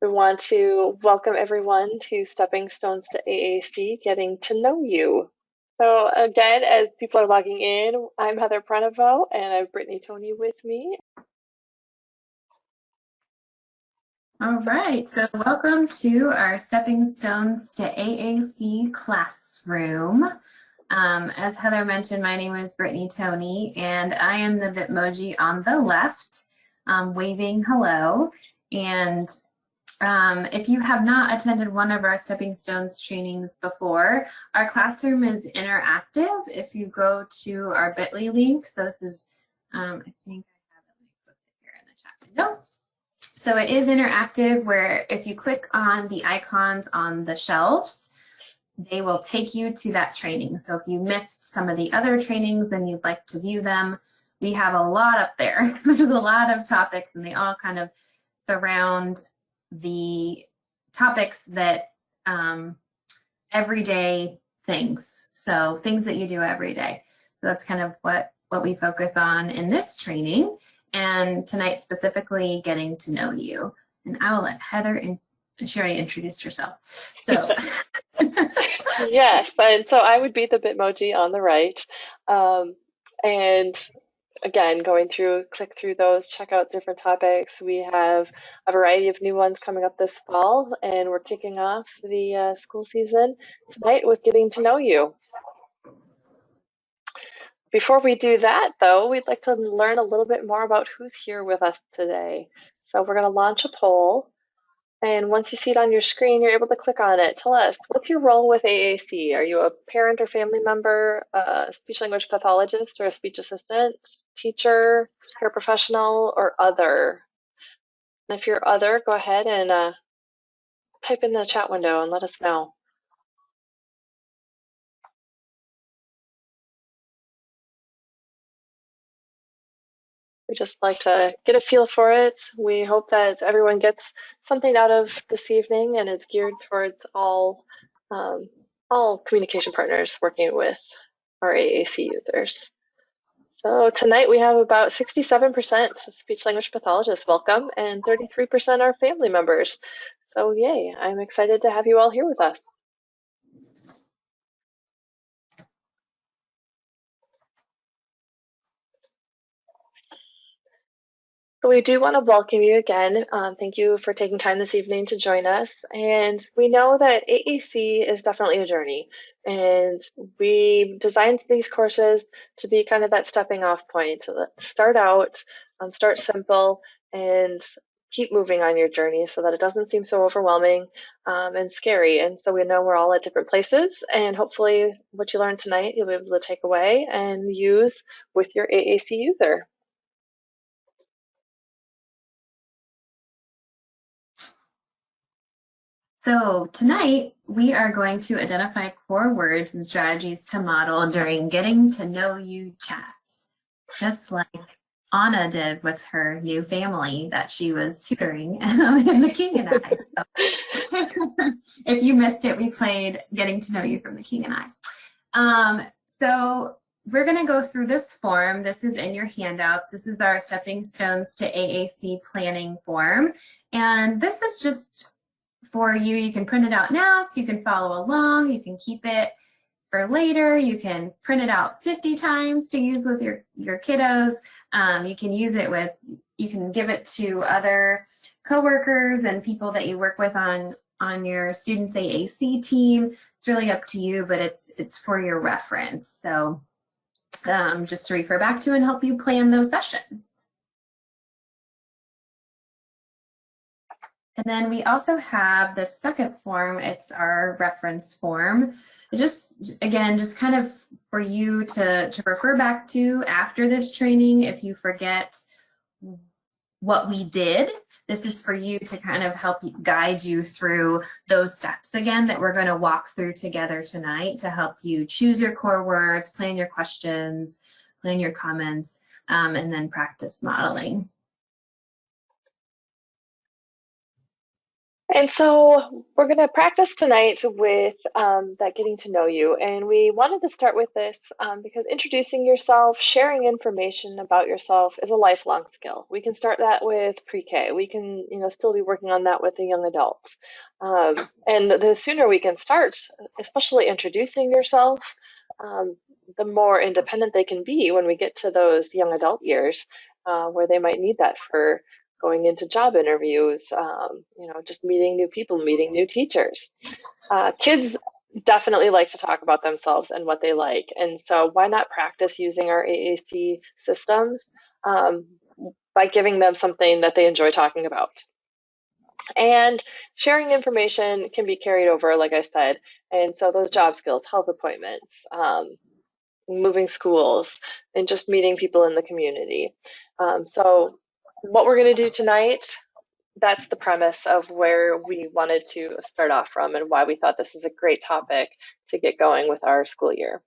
We want to welcome everyone to Stepping Stones to AAC, Getting to Know You. So again, as people are logging in, I'm Heather Prenovo and I have Brittany Tony with me. All right, so welcome to our Stepping Stones to AAC classroom. As Heather mentioned, my name is Brittany Tony, and I am the Bitmoji on the left, waving hello. And if you have not attended one of our Stepping Stones trainings before, our classroom is interactive. If you go to our bit.ly link, so this is, I think I have it posted here in the chat window. So it is interactive where if you click on the icons on the shelves, they will take you to that training. So if you missed some of the other trainings and you'd like to view them, we have a lot up there. There's a lot of topics and they all kind of surround the topics that everyday things. So things that you do every day. So that's kind of what we focus on in this training. And tonight specifically getting to know you. And I will let Heather, and she already introduced herself. So Yes, and so I would be the Bitmoji on the right. And again, going through, click through those, check out different topics. We have a variety of new ones coming up this fall, and we're kicking off the school season tonight with Getting to Know You. Before we do that, though, we'd like to learn a little bit more about who's here with us today. So we're going to launch a poll, and once you see it on your screen, you're able to click on it. Tell us, what's your role with AAC? Are you a parent or family member, a speech-language pathologist or a speech assistant, teacher, paraprofessional, or other? And if you're other, go ahead and type in the chat window and let us know. We just like to get a feel for it. We hope that everyone gets something out of this evening and it's geared towards all communication partners working with our AAC users. So tonight we have about 67% speech language pathologists welcome and 33% are family members. So yay, I'm excited to have you all here with us. So we do want to welcome you again. Thank you for taking time this evening to join us. And we know that AAC is definitely a journey. And we designed these courses to be kind of that stepping off point. So let's start out, start simple, and keep moving on your journey so that it doesn't seem so overwhelming and scary. And so we know we're all at different places. And hopefully what you learned tonight, you'll be able to take away and use with your AAC user. So tonight we are going to identify core words and strategies to model during getting to know you chats, just like Anna did with her new family that she was tutoring in The King and I. So if you missed it, we played Getting to Know You from The King and I. So we're going to go through this form. This is in your handouts. This is our Stepping Stones to AAC planning form. And this is just for you. You can print it out now so you can follow along. You can keep it for later. You can print it out 50 times to use with your kiddos. You can use it with, you can give it to other coworkers and people that you work with on your students AAC team. It's really up to you, but it's for your reference. So just to refer back to and help you plan those sessions. And then we also have the second form. It's our reference form. Just, again, just kind of for you to refer back to after this training if you forget what we did. This is for you to kind of help guide you through those steps again that we're going to walk through together tonight to help you choose your core words, plan your questions, plan your comments, and then practice modeling. And so we're going to practice tonight with that getting to know you. And we wanted to start with this because introducing yourself, sharing information about yourself is a lifelong skill. We can start that with pre-K. We can, still be working on that with the young adults. And the sooner we can start, especially introducing yourself, um, the more independent they can be when we get to those young adult years, where they might need that for going into job interviews, just meeting new people, meeting new teachers. Kids definitely like to talk about themselves and what they like. And so why not practice using our AAC systems um, by giving them something that they enjoy talking about? And sharing information can be carried over, like I said. And so those job skills, health appointments, moving schools, and just meeting people in the community. So what we're going to do tonight, that's the premise of where we wanted to start off from and why we thought this is a great topic to get going with our school year.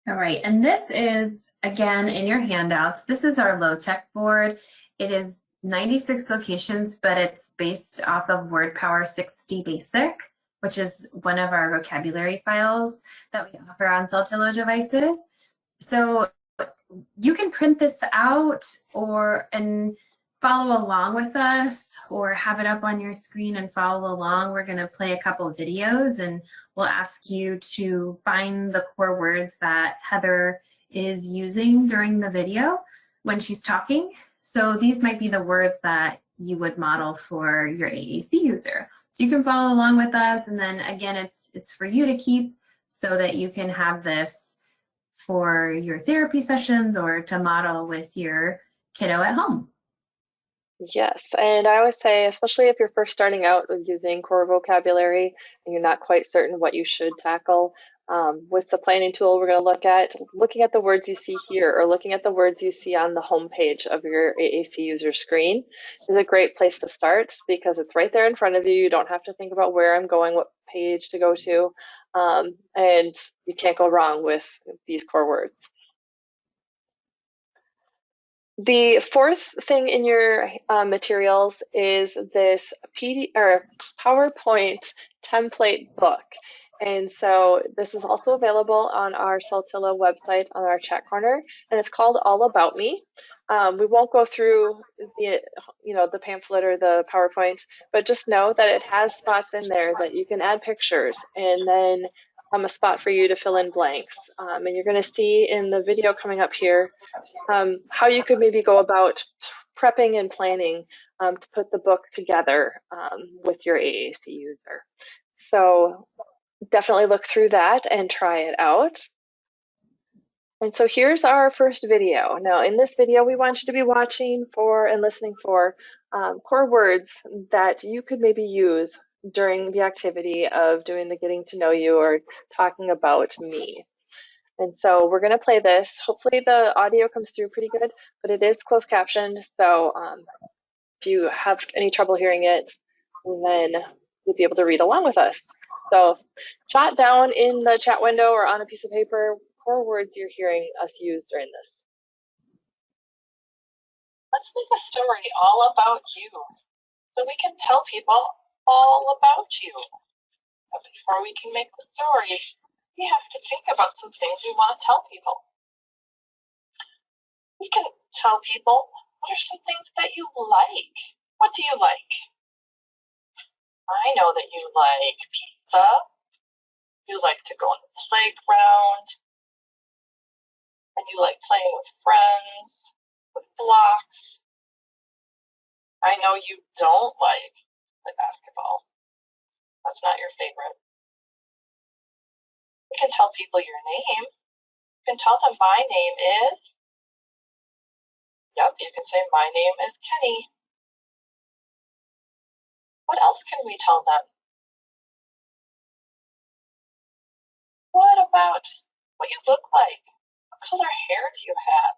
All right, and this is, again, in your handouts. This is our low-tech board. It is 96 locations, but it's based off of WordPower 60 Basic, which is one of our vocabulary files that we offer on Saltillo devices. So you can print this out and follow along with us, or have it up on your screen and follow along. We're going to play a couple of videos and we'll ask you to find the core words that Heather is using during the video when she's talking. So these might be the words that you would model for your AAC user. So you can follow along with us, and then again, it's for you to keep so that you can have this for your therapy sessions or to model with your kiddo at home. Yes, and I always say, especially if you're first starting out with using core vocabulary and you're not quite certain what you should tackle, with the planning tool, we're going to looking at the words you see here or looking at the words you see on the home page of your AAC user screen is a great place to start because it's right there in front of you. You don't have to think about where I'm going, what page to go to, and you can't go wrong with these core words. The fourth thing in your materials is this PowerPoint template book. And so this is also available on our Saltillo website on our chat corner, and it's called All About Me. We won't go through the pamphlet or the PowerPoint, but just know that it has spots in there that you can add pictures and then a spot for you to fill in blanks. And you're going to see in the video coming up here how you could maybe go about prepping and planning to put the book together with your AAC user. So definitely look through that and try it out. And so here's our first video. Now in this video, we want you to be watching for and listening for core words that you could maybe use during the activity of doing the getting to know you or talking about me. And so we're going to play this. Hopefully the audio comes through pretty good, but it is closed captioned. So if you have any trouble hearing it, then you'll be able to read along with us. So jot down in the chat window or on a piece of paper core words you're hearing us use during this. Let's make a story all about you so we can tell people all about you. But before we can make the story, we have to think about some things we want to tell people. We can tell people what are some things that you like. What do you like? I know that you like pizza. You like to go on the playground. And you like playing with friends, with blocks. I know you don't like the basketball. That's not your favorite. You can tell people your name. You can tell them my name is. Yep, you can say my name is Kenny. What else can we tell them? What about what you look like? What color hair do you have?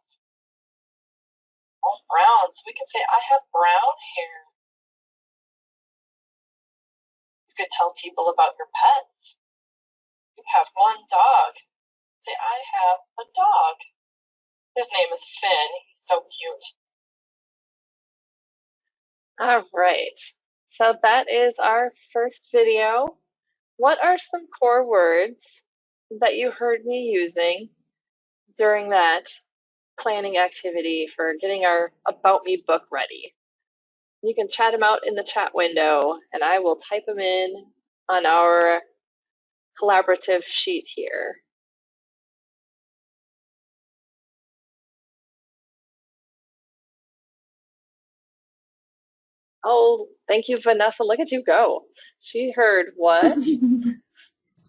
Oh, brown. So we can say, I have brown hair. You could tell people about your pets. You have one dog. Say, I have a dog. His name is Finn. He's so cute. All right. So that is our first video. What are some core words that you heard me using during that planning activity for getting our About Me book ready? You can chat them out in the chat window, and I will type them in on our collaborative sheet here. Oh, thank you, Vanessa. Look at you go. She heard what?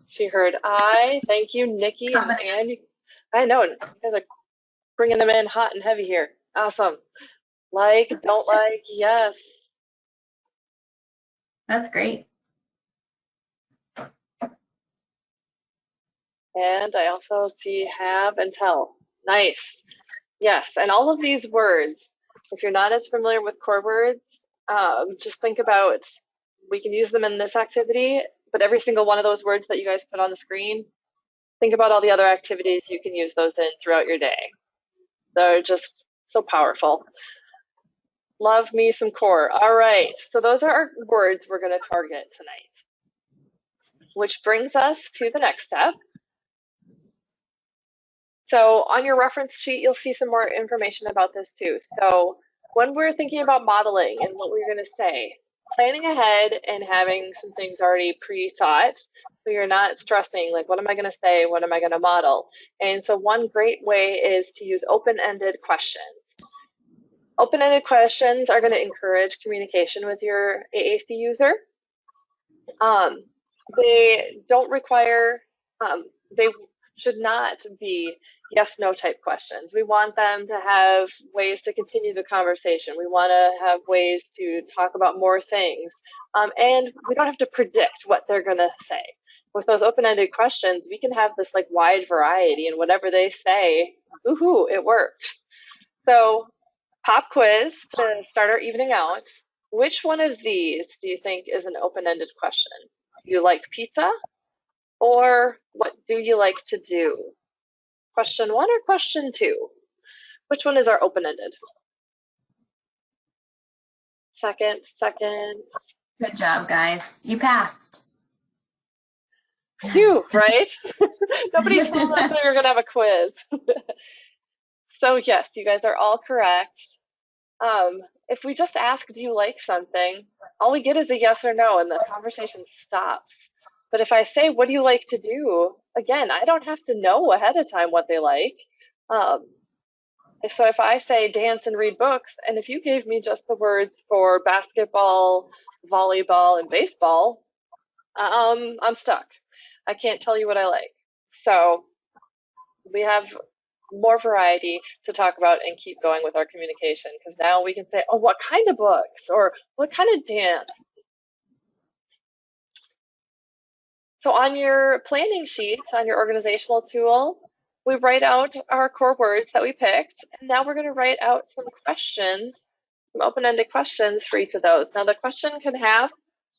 She heard I. Thank you, Nikki and Combination. Ann. I know, you guys are bringing them in hot and heavy here. Awesome. Like, don't like, yes. That's great. And I also see have and tell. Nice. Yes, and all of these words, if you're not as familiar with core words, just think about we can use them in this activity, but every single one of those words that you guys put on the screen, think about all the other activities you can use those in throughout your day. They're just so powerful. Love me some core. All right, so those are our words we're going to target tonight, which brings us to the next step. So on your reference sheet, you'll see some more information about this too. So when we're thinking about modeling and what we're going to say, planning ahead and having some things already pre-thought so you're not stressing, like, what am I going to say? What am I going to model? And so one great way is to use open-ended questions. Open-ended questions are going to encourage communication with your AAC user. Um, they don't require, they should not be yes, no type questions. We want them to have ways to continue the conversation. We want to have ways to talk about more things. And we don't have to predict what they're going to say. With those open-ended questions, we can have this like wide variety, and whatever they say, woohoo, it works. So, pop quiz to start our evening out. Which one of these do you think is an open-ended question? Do you like pizza or what do you like to do? Question one or question two? Which one is our open-ended? Second. Good job, guys. You passed. Phew, right? Nobody told us we were going to have a quiz. So yes, you guys are all correct. If we just ask, do you like something? All we get is a yes or no, and the conversation stops. But if I say, what do you like to do? Again, I don't have to know ahead of time what they like. Um, so if I say dance and read books, and if you gave me just the words for basketball, volleyball, and baseball, I'm stuck. I can't tell you what I like. So we have more variety to talk about and keep going with our communication because now we can say, oh, what kind of books or what kind of dance? So on your planning sheet, on your organizational tool, we write out our core words that we picked, and now we're going to write out some questions, some open-ended questions for each of those. Now the question can have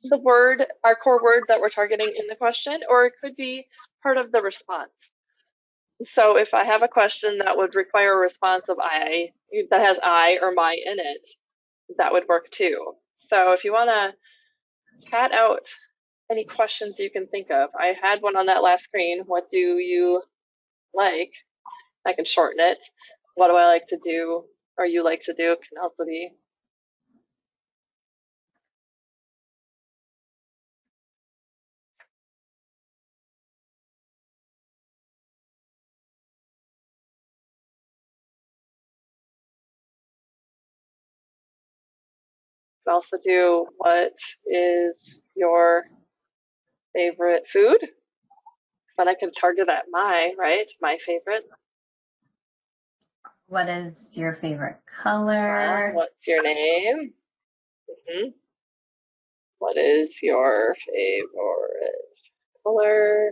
the word, our core word that we're targeting in the question, or it could be part of the response. So if I have a question that would require a response of I, that has I or my in it, that would work too. So if you want to chat out any questions you can think of, I had one on that last screen. What do you like? I can shorten it. What do I like to do? Or you like to do can also be. Can also do what is your favorite food? But I can target that my, right? My favorite. What is your favorite color? What's your name? Hmm. What is your favorite color?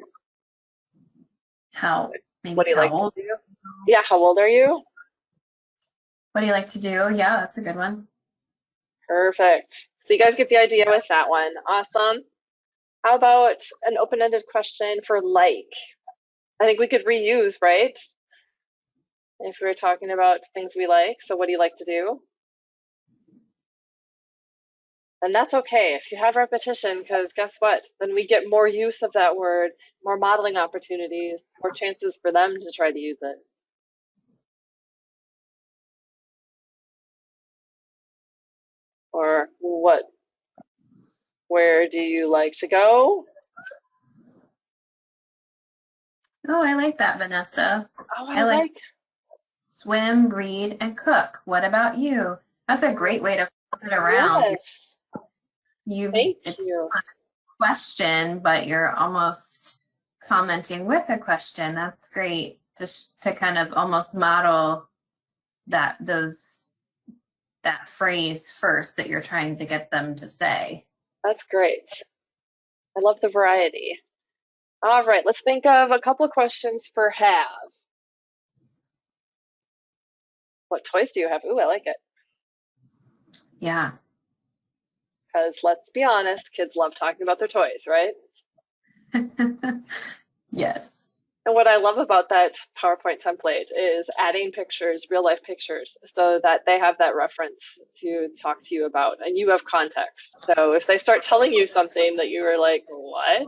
How, What maybe do you how like to old? do? Yeah, how old are you? What do you like to do? Yeah, that's a good one. Perfect. So you guys get the idea with that one. Awesome. How about an open-ended question for like? I think we could reuse, right? If we were talking about things we like. So what do you like to do? And that's okay if you have repetition, because guess what? Then we get more use of that word, more modeling opportunities, more chances for them to try to use it. Or where do you like to go? Oh, I like that, Vanessa. Oh, I I like like, swim, read, and cook. What about you? That's a great way to flip it around. yes, You've thank it's you. a question, but you're almost commenting with a question. That's great to kind of almost model that phrase first that you're trying to get them to say. That's great. I love the variety. All right, let's think of a couple of questions for have. What toys do you have? Ooh, I like it. Yeah. Because let's be honest, kids love talking about their toys, right? Yes. And what I love about that PowerPoint template is adding pictures, real life pictures, so that they have that reference to talk to you about and you have context. So if they start telling you something that you were like, what?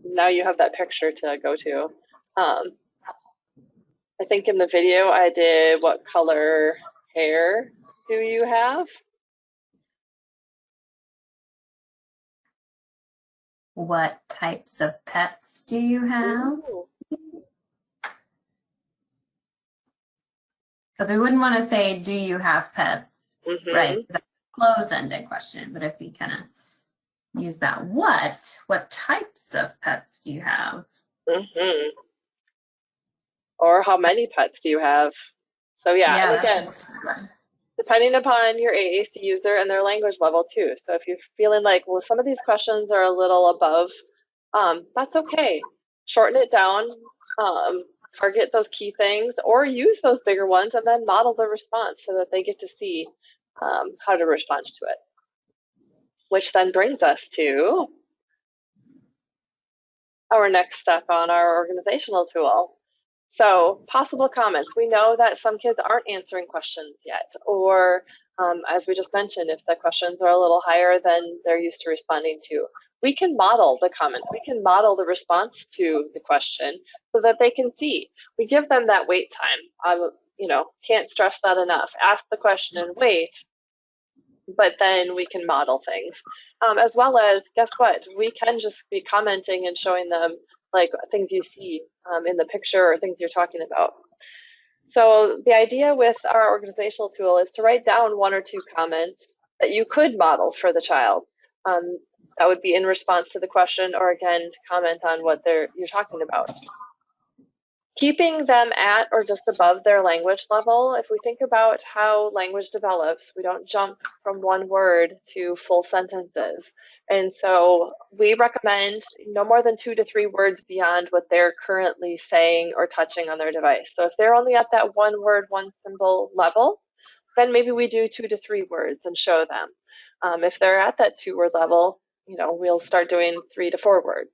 Now you have that picture to go to. I think in the video I did, what color hair do you have? What types of pets do you have? Ooh. Because we wouldn't want to say, do you have pets? Right? Mm-hmm. That's a close-ended question. But if we kind of use that, what types of pets do you have? Mm-hmm. Or how many pets do you have? So yeah, and Yeah, that's a again, good one. depending upon your AAC user and their language level too. So if you're feeling like, well, some of these questions are a little above, that's okay. Shorten it down, um, target those key things, or use those bigger ones and then model the response so that they get to see how to respond to it. Which then brings us to our next step on our organizational tool. So, possible comments. We know that some kids aren't answering questions yet, or as we just mentioned, if the questions are a little higher than they're used to responding to, we can model the comments. We can model the response to the question so that they can see. We give them that wait time. Can't stress that enough. Ask the question and wait, but then we can model things. As well as, guess what? We can just be commenting and showing them like things you see in the picture or things you're talking about. So the idea with our organizational tool is to write down one or two comments that you could model for the child. That would be in response to the question, or again, to comment on what you're talking about. Keeping them at or just above their language level. If we think about how language develops, we don't jump from one word to full sentences. And so we recommend no more than 2 to 3 words beyond what they're currently saying or touching on their device. So if they're only at that one word, one symbol level, then maybe we do 2 to 3 words and show them. If they're at that 2 word level, we'll start doing 3 to 4 words.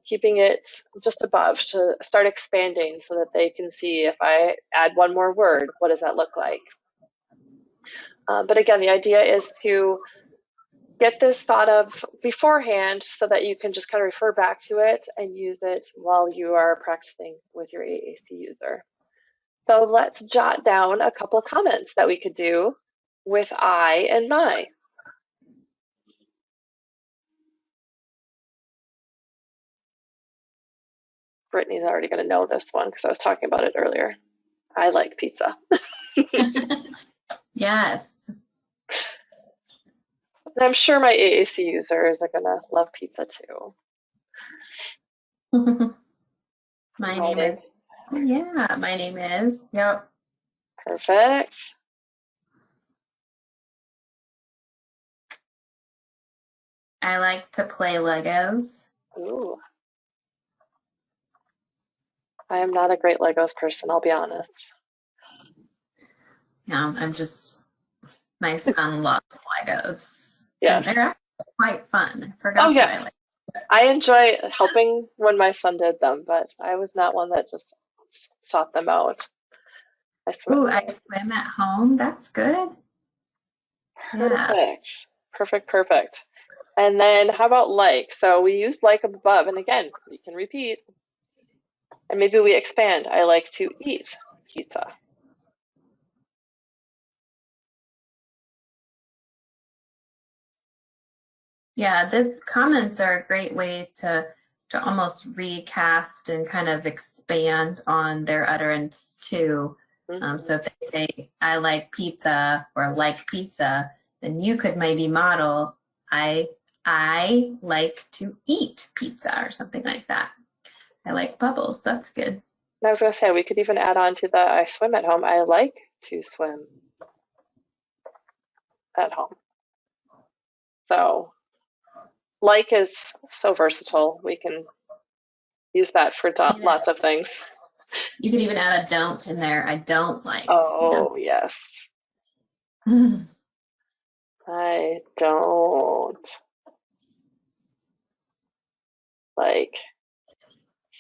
Keeping it just above to start expanding so that they can see if I add one more word, what does that look like? But again, the idea is to get this thought of beforehand so that you can just kind of refer back to it and use it while you are practicing with your AAC user. So let's jot down a couple comments that we could do with I and my. Brittany's already going to know this one because I was talking about it earlier. I like pizza. Yes. And I'm sure my AAC users are going to love pizza too. My My name name. is, yeah, my name is, yep. Perfect. I like to play Legos. Ooh, I am not a great Legos person, I'll be honest. My son loves Legos. And Yes. they're actually quite fun. I Oh, forgot that yeah. I like. I enjoy helping when my son did them, but I was not one that just sought them out. I swear. Ooh, I swim at home. That's good. Yeah. Perfect. Perfect, perfect. And then how about like? So we used like above, and again, we can repeat. And maybe we expand. I like to eat pizza. Yeah, this comments are a great way to almost recast and kind of expand on their utterance too. So Hmm. if they say I like pizza or like pizza, then you could maybe model I like to eat pizza or something like that. I like bubbles. That's good. And I was going to say, we could even add on to the I swim at home. I like to swim at home. So, like is so versatile. We can use that for lots of things. You could even add a don't in there. I don't like, Oh, yes. I don't like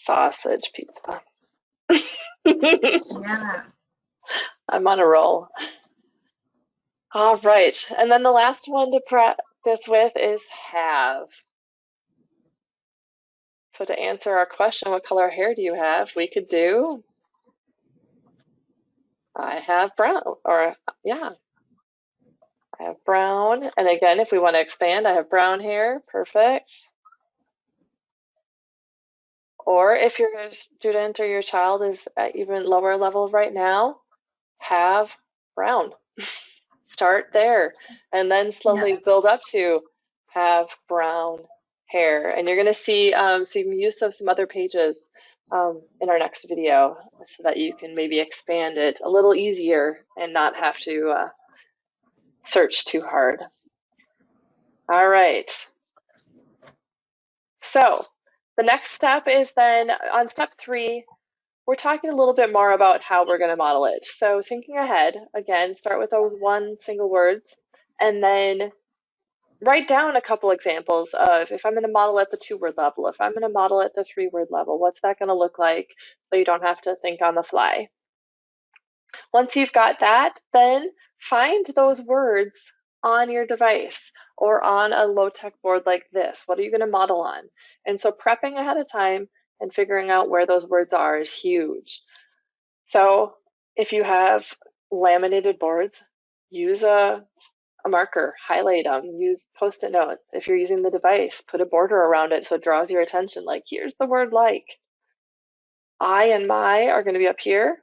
sausage pizza. Yeah. I'm on a roll. All right. And then the last one to practice with is have. So to answer our question, what color hair do you have? We could do I have brown, or yeah, I have brown. And again, if we want to expand, I have brown hair. Perfect. Or if your student or your child is at even lower level right now, have brown. Start there and then slowly Yeah. build up to have brown hair. And you're going to see some use of some other pages in our next video so that you can maybe expand it a little easier and not have to search too hard. All right. So the next step is then on step 3, we're talking a little bit more about how we're going to model it. So thinking ahead, again, start with those one single words and then write down a couple examples of if I'm going to model at the 2-word level, if I'm going to model at the 3-word level, what's that going to look like so you don't have to think on the fly. Once you've got that, then find those words on your device or on a low-tech board like this. What are you going to model on? And so prepping ahead of time and figuring out where those words are is huge. So if you have laminated boards, use a marker, highlight them, use post-it notes. If you're using the device, put a border around it so it draws your attention. Like, here's the word like. I and my are going to be up here,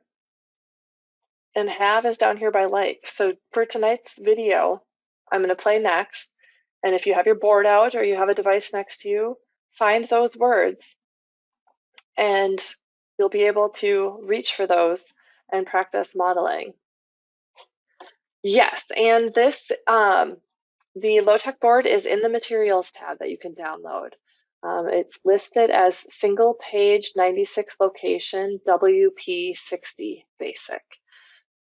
and have is down here by like. So for tonight's video, I'm going to play next. And if you have your board out or you have a device next to you, find those words and you'll be able to reach for those and practice modeling. Yes, and this the low-tech board is in the materials tab that you can download. It's listed as single page 96 location WP60 basic.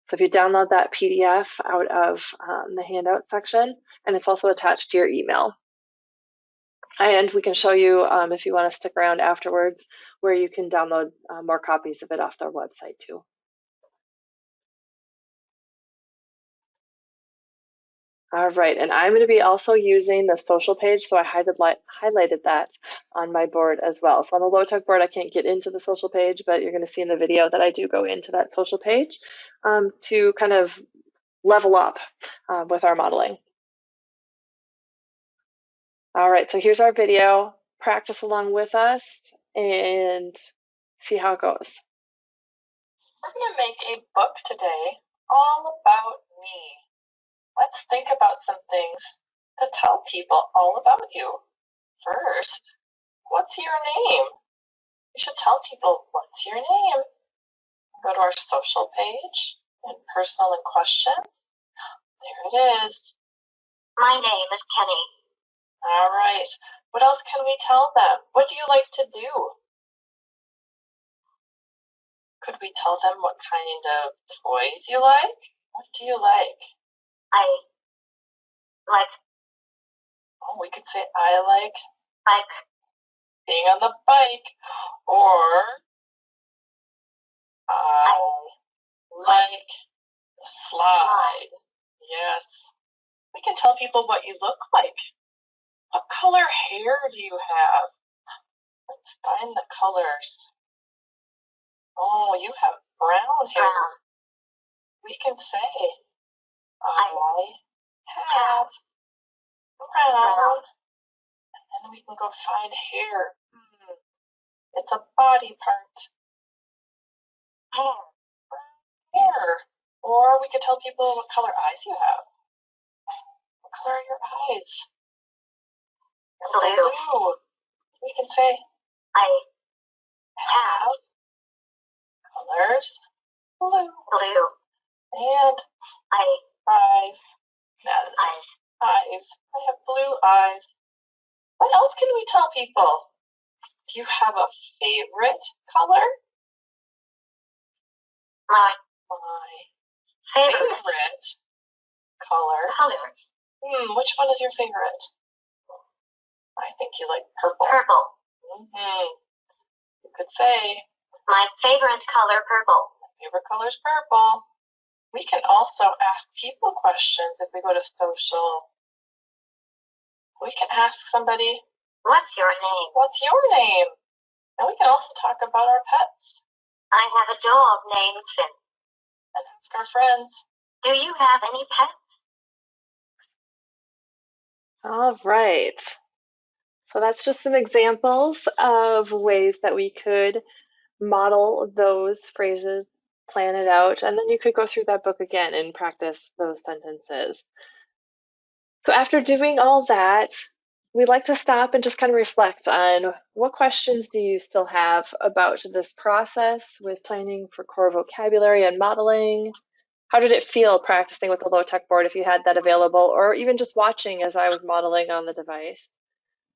So if you download that PDF out of the handout section, and it's also attached to your email. And we can show you, if you want to stick around afterwards, where you can download more copies of it off their website too. All right, and I'm going to be also using the social page, so I highlighted that on my board as well. So on the low-tech board, I can't get into the social page, but you're going to see in the video that I do go into that social page to kind of level up with our modeling. All right, so here's our video. Practice along with us and see how it goes. We're going to make a book today all about me. Let's think about some things to tell people all about you. First, what's your name? You should tell people what's your name. Go to our social page and personal and questions. There it is. My name is Kenny. All right. What else can we tell them? What do you like to do? Could we tell them what kind of toys you like? What do you like? I like. Oh, we could say I like being on the bike, or I like the slide. Yes. We can tell people what you look like. What color hair do you have? Let's find the colors. Oh, you have brown hair. We can say, I have brown. And then we can go find hair. It's a body part. Hair. Or we could tell people what color eyes you have. What color are your eyes? Blue. We can say, I have colors blue. And eyes. Eyes. I have blue eyes. What else can we tell people? Do you have a favorite color? My favorite color. Which one is your favorite? I think you like purple. You could say, my favorite color, purple. My favorite color is purple. We can also ask people questions if we go to social. We can ask somebody, what's your name? What's your name? And we can also talk about our pets. I have a dog named Finn. And ask our friends, do you have any pets? All right. So that's just some examples of ways that we could model those phrases, plan it out, and then you could go through that book again and practice those sentences. So after doing all that, we like to stop and just kind of reflect on what questions do you still have about this process with planning for core vocabulary and modeling? How did it feel practicing with the low-tech board if you had that available, or even just watching as I was modeling on the device?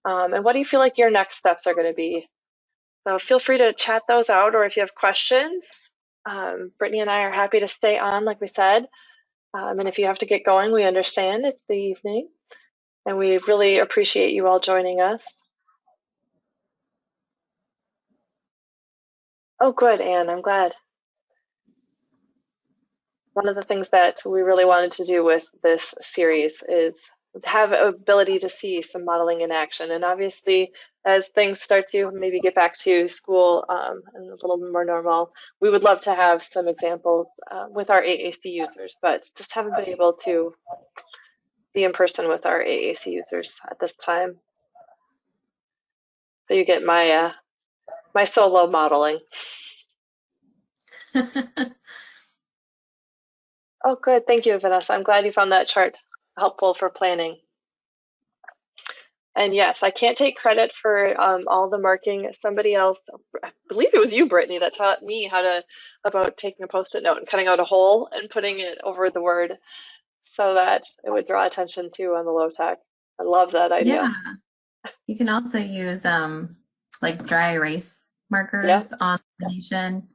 And what do you feel like your next steps are going to be? So feel free to chat those out, or if you have questions, Brittany and I are happy to stay on, like we said. And if you have to get going, we understand. It's the evening. And we really appreciate you all joining us. Oh, good, Anne. I'm glad. One of the things that we really wanted to do with this series is have ability to see some modeling in action. And obviously, as things start to maybe get back to school and a little more normal, we would love to have some examples with our AAC users, but just haven't been able to be in person with our AAC users at this time. So you get my my solo modeling. Oh, good. Thank you, Vanessa. I'm glad you found that chart helpful for planning. And yes, I can't take credit for all the marking. Somebody else, I believe it was you, Brittany, that taught me about taking a Post-it note and cutting out a hole and putting it over the word so that it would draw attention to on the low tech. I love that idea. Yeah. You can also use like dry erase markers Yeah. on the nation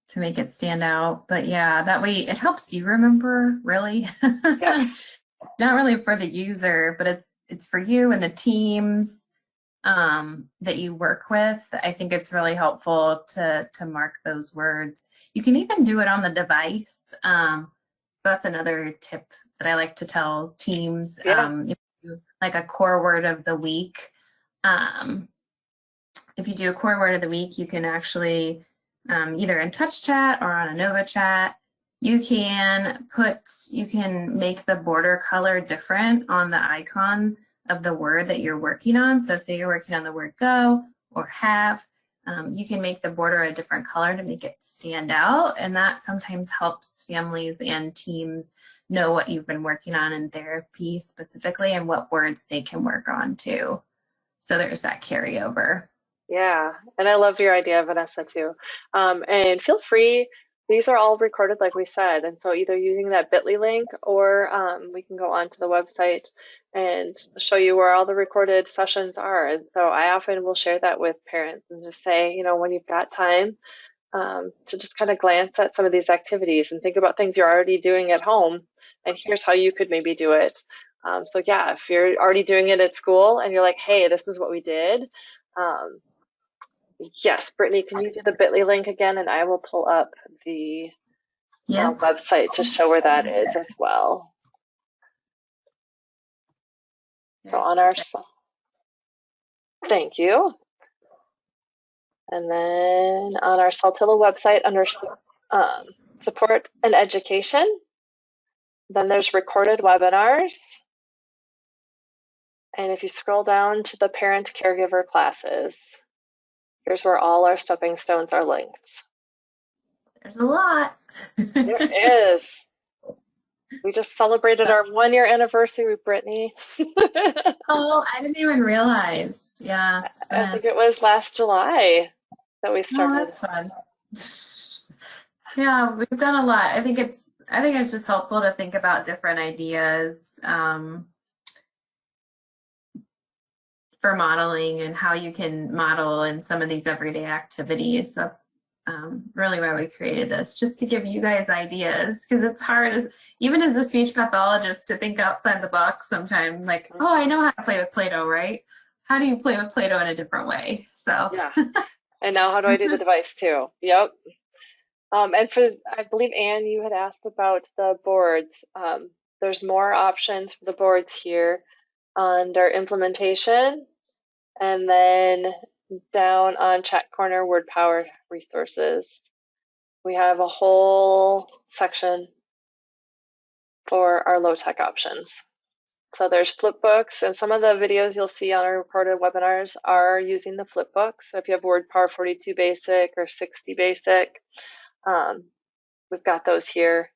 to make it stand out. But yeah, that way it helps you remember, really. Yes. It's not really for the user, but it's for you and the teams that you work with. I think it's really helpful to mark those words. You can even do it on the device. That's another tip that I like to tell teams. Yeah. If you like a core word of the week, if you do a core word of the week, you can actually either in touch chat or on a Nova chat, you can make the border color different on the icon of the word that you're working on. So say you're working on the word go or have, you can make the border a different color to make it stand out. And that sometimes helps families and teams know what you've been working on in therapy specifically and what words they can work on too. So there's that carryover. Yeah, and I love your idea, Vanessa, too. And feel free, these are all recorded, like we said. And so either using that bit.ly link or we can go onto the website and show you where all the recorded sessions are. And so I often will share that with parents and just say, when you've got time to just kind of glance at some of these activities and think about things you're already doing at home. And here's how you could maybe do it. So yeah, if you're already doing it at school and you're like, hey, this is what we did. Yes, Brittany, can you do the bit.ly link again? And I will pull up the Yep. website to show where that is as well. So There's on one. our, thank you. And then on our Saltillo website under support and education, then there's recorded webinars. And if you scroll down to the parent caregiver classes, here's where all our stepping stones are linked. There's a lot. There is. We just celebrated our 1 year anniversary with Brittany. Oh, I didn't even realize. Yeah, it's I been. think it was last July that we Oh, started. that's fun. Yeah, we've done a lot. I think it's just helpful to think about different ideas for modeling and how you can model in some of these everyday activities. That's really why we created this, just to give you guys ideas, because it's hard, even as a speech pathologist, to think outside the box sometimes. Like, oh, I know how to play with Play-Doh, right? How do you play with Play-Doh in a different way? So, Yeah. And now how do I do the device too? Yep. And for, I believe, Anne, you had asked about the boards. There's more options for the boards here under implementation, and then down on chat corner, word power resources. We have a whole section for our low tech options. So there's flipbooks, and some of the videos you'll see on our recorded webinars are using the flipbook. So if you have Word Power 42 Basic or 60 Basic, we've got those here.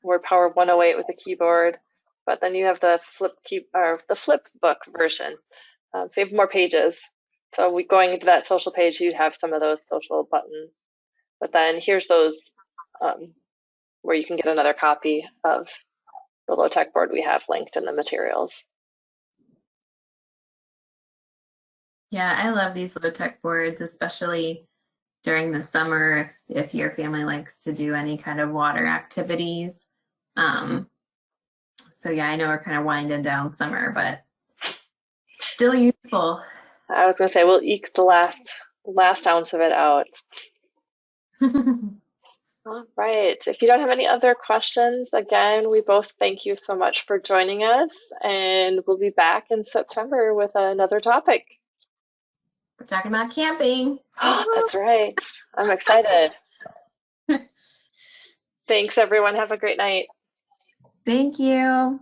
Word Power 108 with a keyboard, but then you have the the flip book version. So you have more pages. So going into that social page, you'd have some of those social buttons. But then here's those where you can get another copy of the low tech board we have linked in the materials. yeah, I love these low tech boards, especially during the summer if your family likes to do any kind of water activities. So yeah, I know we're kind of winding down summer, but still useful. I was going to say we'll eke the last ounce of it out. All right. If you don't have any other questions, again, we both thank you so much for joining us, and we'll be back in September with another topic. We're talking about camping. That's right. I'm excited. Thanks, everyone. Have a great night. Thank you.